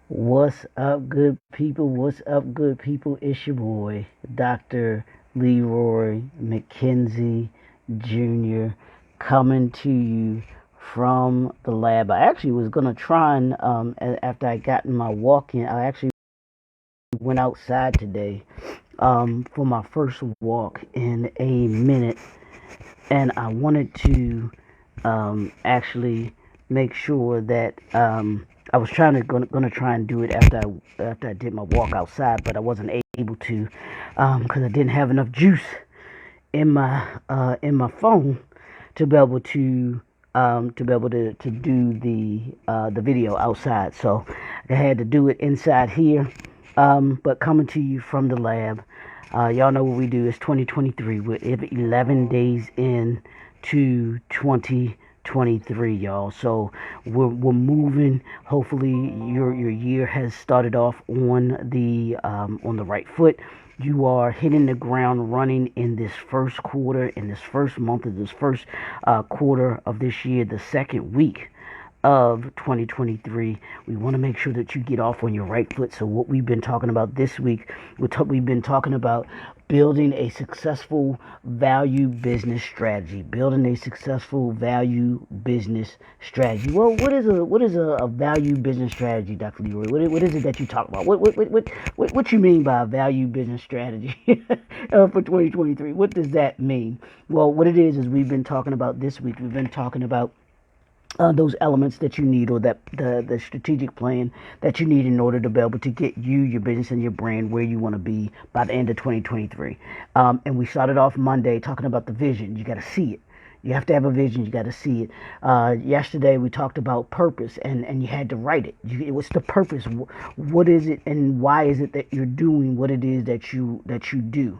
What's up, good people? What's up, good people? It's your boy, Dr. Leroy McKenzie Jr., coming to you from the lab. I actually was going to try and, after I got in my walk in, I actually went outside today for my first walk in a minute, and I wanted to actually make sure that I was gonna try and do it after I did my walk outside, but I wasn't able to because I didn't have enough juice in my phone to be able to do the video outside. So I had to do it inside here. But coming to you from the lab, y'all know what we do. It's 2023. We're 11 days in to 2023, y'all. So we're moving. Hopefully, your year has started off on the right foot. You are hitting the ground running in this first quarter, in this first month of this first quarter of this year, the second week of 2023. We want to make sure that you get off on your right foot. So what we've been talking about this week, we've been talking about building a successful value business strategy. Building a successful value business strategy. Well, what is a value business strategy, Dr. Leroy? What is it that you talk about? What you mean by a value business strategy for 2023? What does that mean? Well, what it is we've been talking about this week. We've been talking about those elements that you need, or that the strategic plan that you need in order to be able to get you, your business, and your brand where you want to be by the end of 2023. And we started off Monday talking about the vision. You got to see it. You have to have a vision. You got to see it. Yesterday we talked about purpose, and you had to write it. What's the purpose? What is it, and why is it that you're doing what it is that you do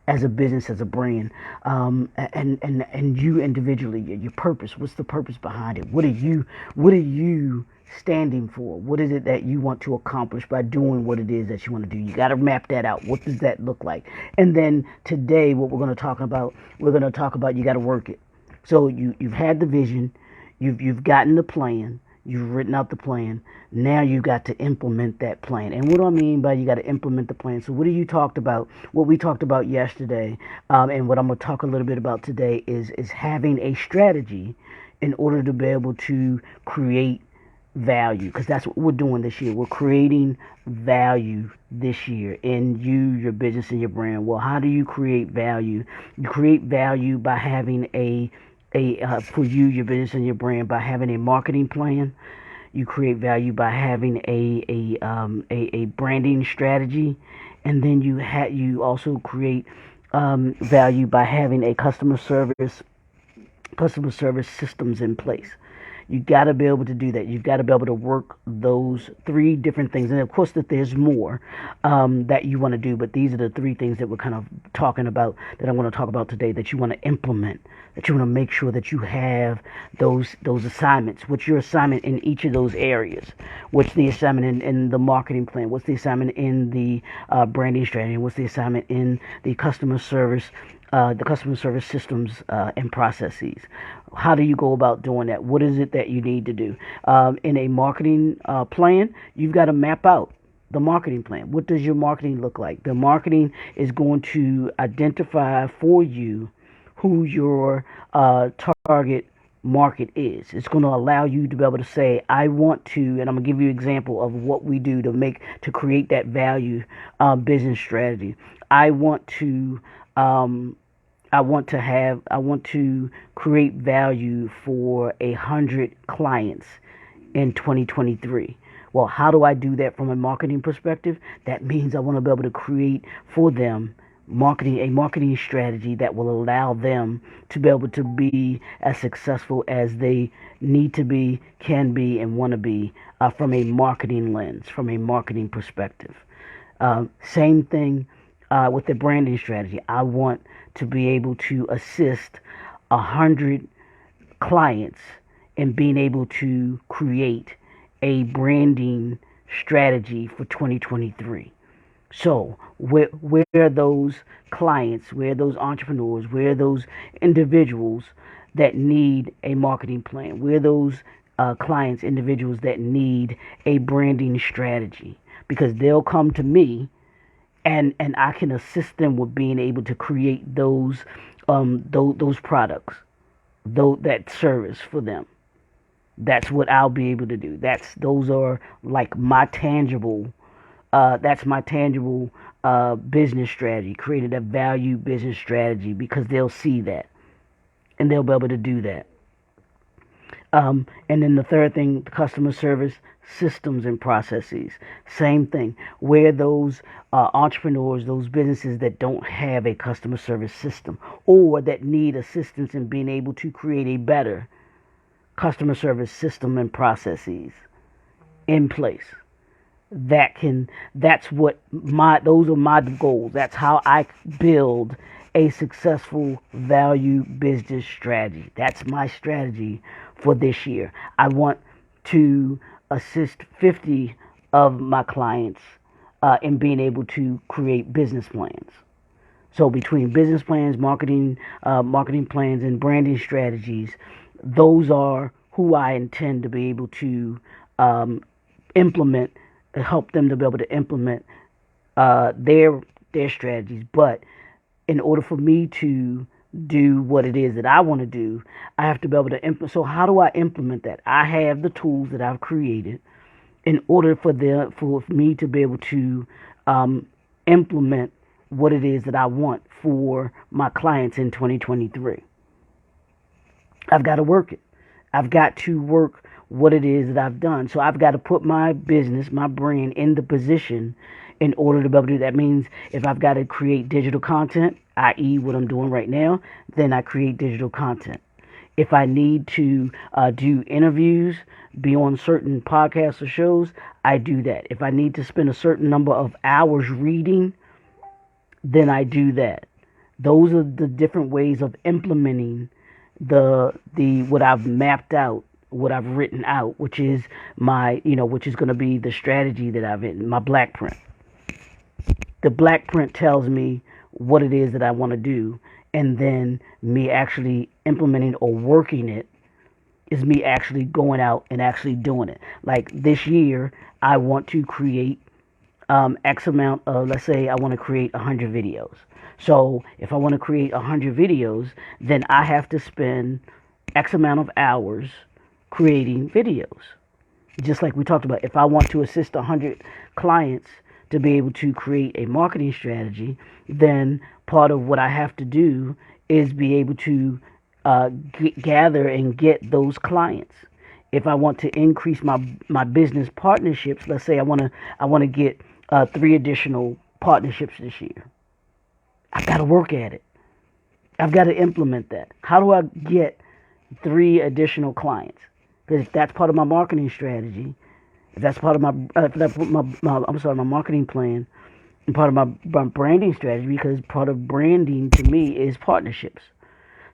as a business, as a brand, and you individually, your purpose. What's the purpose behind it? What are you standing for? What is it that you want to accomplish by doing what it is that you want to do? You got to map that out. What does that look like? And then today, what we're going to talk about. You got to work it. So you've had the vision, you've gotten the plan, you've written out the plan. Now you got to implement that plan. And what do I mean by you got to implement the plan? So what do you talked about? What we talked about yesterday, and what I'm going to talk a little bit about today is having a strategy in order to be able to create value, because that's what we're doing this year. We're creating value this year in you, your business, and your brand. Well, how do you create value? You create value by having for you, your business, and your brand, by having a marketing plan. You create value by having a branding strategy, and then you also create value by having a customer service systems in place. You got to be able to do that. You've got to be able to work those three different things. And of course, that there's more that you want to do, but these are the three things that we're kind of talking about, that I want to talk about today, that you want to implement, that you want to make sure that you have those assignments. What's your assignment in each of those areas? What's the assignment in the marketing plan? What's the assignment in the branding strategy? What's the assignment in the customer service systems and processes? How do you go about doing that? What is it that you need to do? In a marketing plan, you've got to map out the marketing plan. What does your marketing look like? The marketing is going to identify for you who your target market is. It's going to allow you to be able to say, I want to, and I'm going to give you an example of what we do to create that value business strategy. I want to create value for 100 clients in 2023. Well, how do I do that from a marketing perspective? That means I want to be able to create for them a marketing strategy that will allow them to be able to be as successful as they need to be, can be, and want to be from a marketing lens, from a marketing perspective. Same thing with the branding strategy. I want to be able to assist 100 clients in being able to create a branding strategy for 2023. So where are those clients, where are those entrepreneurs, where are those individuals that need a marketing plan? Where are those clients, individuals that need a branding strategy, because they'll come to me, and I can assist them with being able to create those products, that service for them. That's what I'll be able to do. Those are like my tangible. That's my tangible business strategy. Created a value business strategy, because they'll see that and they'll be able to do that. And then the third thing, customer service systems and processes. Same thing. Where those entrepreneurs, those businesses that don't have a customer service system, or that need assistance in being able to create a better customer service system and processes in place. That's what those are my goals. That's how I build a successful value business strategy. That's my strategy for this year. I want to assist 50 of my clients in being able to create business plans. So between business plans, marketing plans, and branding strategies, those are who I intend to be able to implement, help them to be able to implement their strategies. But in order for me to do what it is that I want to do, I have to be able to implement. So how do I implement that? I have the tools that I've created in order for me to be able to implement what it is that I want for my clients in 2023. I've got to work it. I've got to work what it is that I've done. So I've got to put my business, my brand in the position in order to be able to do that. Means if I've got to create digital content, i.e. what I'm doing right now, then I create digital content. If I need to do interviews, be on certain podcasts or shows, I do that. If I need to spend a certain number of hours reading, then I do that. Those are the different ways of implementing the what I've mapped out, what I've written out, which is which is going to be the strategy that I've written, my black print. The black print tells me what it is that I want to do, and then me actually implementing or working it is me actually going out and actually doing it. Like this year, I want to create X amount of, let's say I want to create 100 videos. So if I want to create 100 videos, then I have to spend X amount of hours creating videos. Just like we talked about, if I want to assist 100 clients to be able to create a marketing strategy, then part of what I have to do is be able to gather and get those clients. If I want to increase my business partnerships, let's say I want to get 3 additional partnerships this year. I've got to work at it. I've got to implement that. How do I get 3 additional clients? Because if that's part of my marketing strategy, if that's part of my my marketing plan, and part of my branding strategy, because part of branding to me is partnerships.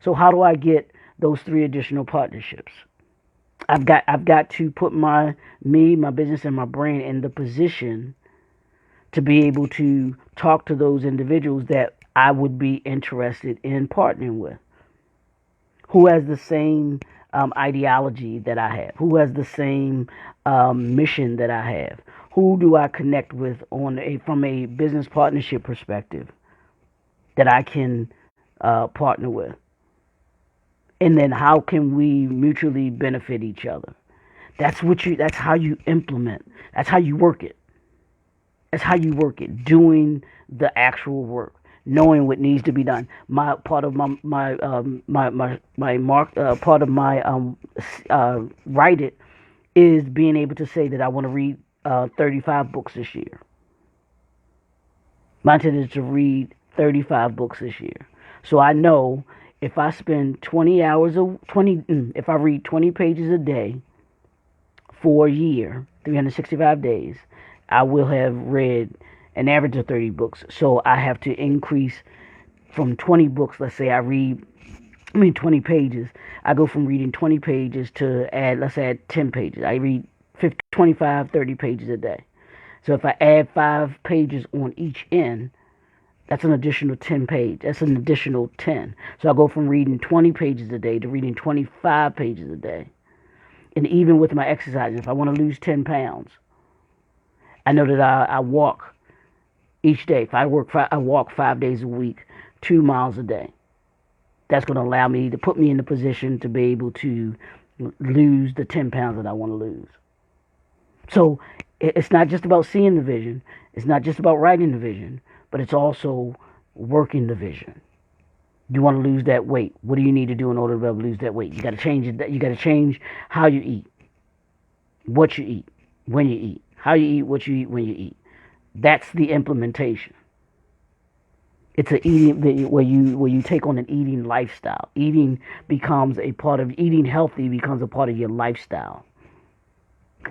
So how do I get those 3 additional partnerships? I've got to put my business, and my brand in the position to be able to talk to those individuals that I would be interested in partnering with, who has the same ideology that I have, who has the same mission that I have. Who do I connect with from a business partnership perspective that I can partner with? And then how can we mutually benefit each other? That's how you implement. That's how you work it. That's how you work it. Doing the actual work, knowing what needs to be done. Part of my write it is being able to say that I want to read 35 books this year. My intent is to read 35 books this year. So I know if I spend if I read 20 pages a day for a year, 365 days, I will have read an average of 30 books. So I have to increase from 20 books. Let's say 20 pages. I go from reading 20 pages to let's add 10 pages. I read 25, 30 pages a day. So if I add 5 pages on each end, that's an additional 10 pages. That's an additional 10. So I go from reading 20 pages a day to reading 25 pages a day. And even with my exercise, if I want to lose 10 pounds, I know that I walk each day. If I walk 5 days a week, 2 miles a day. That's going to allow me to put me in the position to be able to lose the 10 pounds that I want to lose. So it's not just about seeing the vision. It's not just about writing the vision, but it's also working the vision. You want to lose that weight. What do you need to do in order to be able to lose that weight? You got to change it. You got to change how you eat, what you eat, when you eat, how you eat, what you eat, when you eat. That's the implementation. It's a eating where you take on an eating lifestyle. Eating healthy becomes a part of your lifestyle.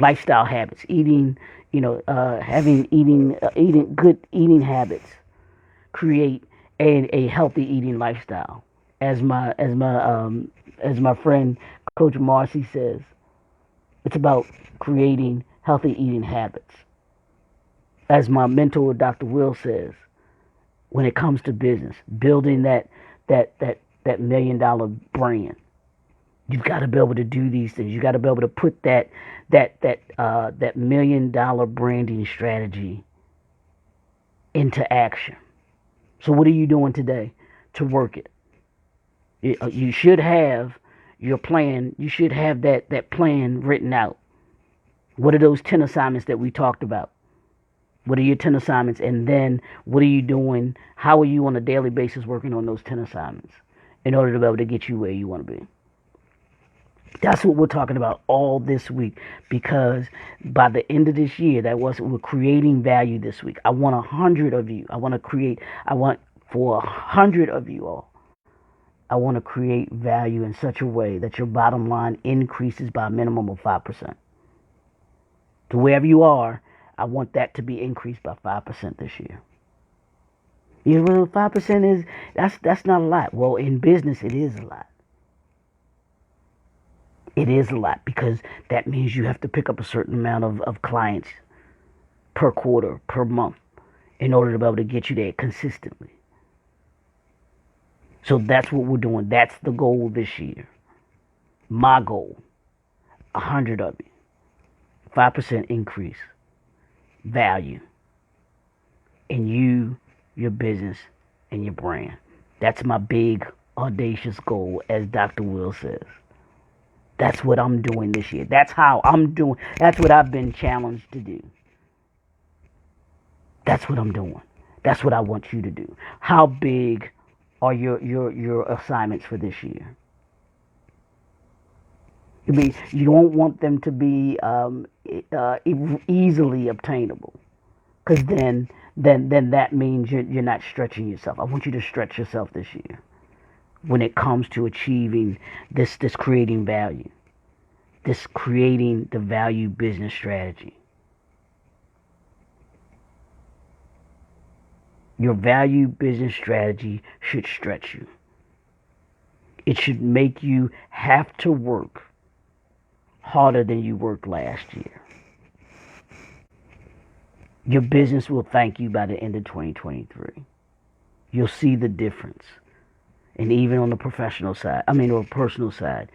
Lifestyle habits. Eating good eating habits create a healthy eating lifestyle. As my friend Coach Marcy says, it's about creating healthy eating habits. As my mentor Dr. Will says, when it comes to business, building that $1 million brand, you've got to be able to do these things. You got to be able to put that $1 million branding strategy into action. So what are you doing today to work it? You should have your plan. You should have that plan written out. What are those 10 assignments that we talked about? What are your 10 assignments? And then what are you doing? How are you on a daily basis working on those 10 assignments in order to be able to get you where you want to be? That's what we're talking about all this week, because by the end of this year, we're creating value this week. I want 100 of you. For 100 of you all, I want to create value in such a way that your bottom line increases by a minimum of 5%. To wherever you are, I want that to be increased by 5% this year. You know, 5% that's not a lot. Well, in business, it is a lot. It is a lot, because that means you have to pick up a certain amount of clients per quarter, per month, in order to be able to get you there consistently. So that's what we're doing. That's the goal this year. My goal, 100 of you, 5% increase value in you, your business, and your brand. That's my big, audacious goal, as Dr. Will says. That's what I'm doing this year. That's what I've been challenged to do. That's what I'm doing. That's what I want you to do. How big are your assignments for this year? I mean, you don't want them to be easily obtainable, because then that means you're not stretching yourself. I want you to stretch yourself this year when it comes to achieving this creating value, this creating the value business strategy. Your value business strategy should stretch you. It should make you have to work harder than you worked last year. Your business will thank you by the end of 2023. You'll see the difference. And even on the professional side, or personal side,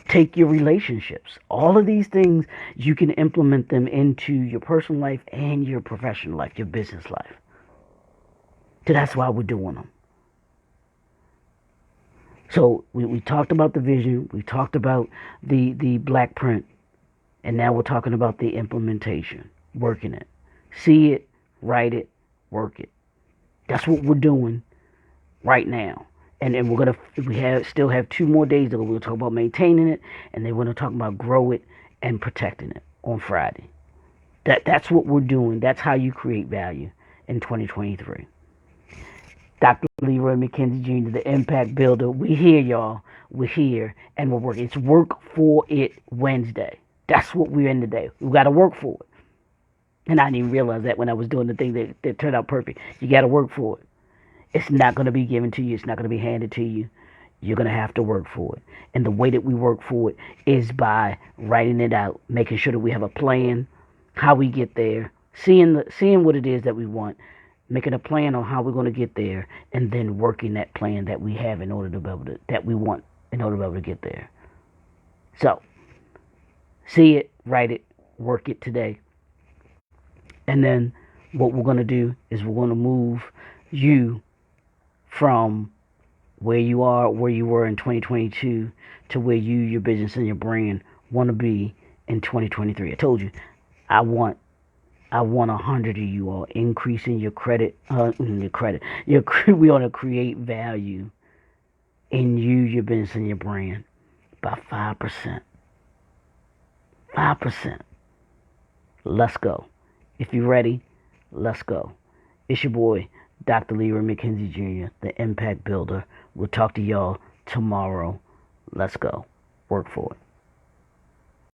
take your relationships. All of these things, you can implement them into your personal life and your professional life, your business life. So that's why we're doing them. So we talked about the vision, we talked about the black print, and now we're talking about the implementation, working it. See it, write it, work it. That's what we're doing right now. And we still have 2 more days that we'll talk about maintaining it, and then we're going to talk about grow it and protecting it on Friday. That's what we're doing. That's how you create value in 2023. Dr. LEROY MCKENZIE Jr., the Impact Builder. We're here, y'all. We're here, and we're working. It's Work For It Wednesday. That's what we're in today. We've got to work for it. And I didn't even realize that when I was doing the thing that turned out perfect. You got to work for it. It's not going to be given to you. It's not going to be handed to you. You're going to have to work for it. And the way that we work for it is by writing it out, making sure that we have a plan, how we get there, seeing what it is that we want, making a plan on how we're going to get there, and then working that plan that we have in order to be able to, that we want in order to be able to get there. So, See it, write it, work it today. And then what we're going to do is we're going to move you from where you are, where you were in 2022, to where you, your business, and your brand want to be in 2023. I told you, I want 100 of you all increasing your credit, we want to create value in you, your business, and your brand by 5%. 5%. Let's go. If you're ready, let's go. It's your boy, Dr. LEROY MCKENZIE Jr., the Impact Builder. We'll talk to y'all tomorrow. Let's go. Work for it.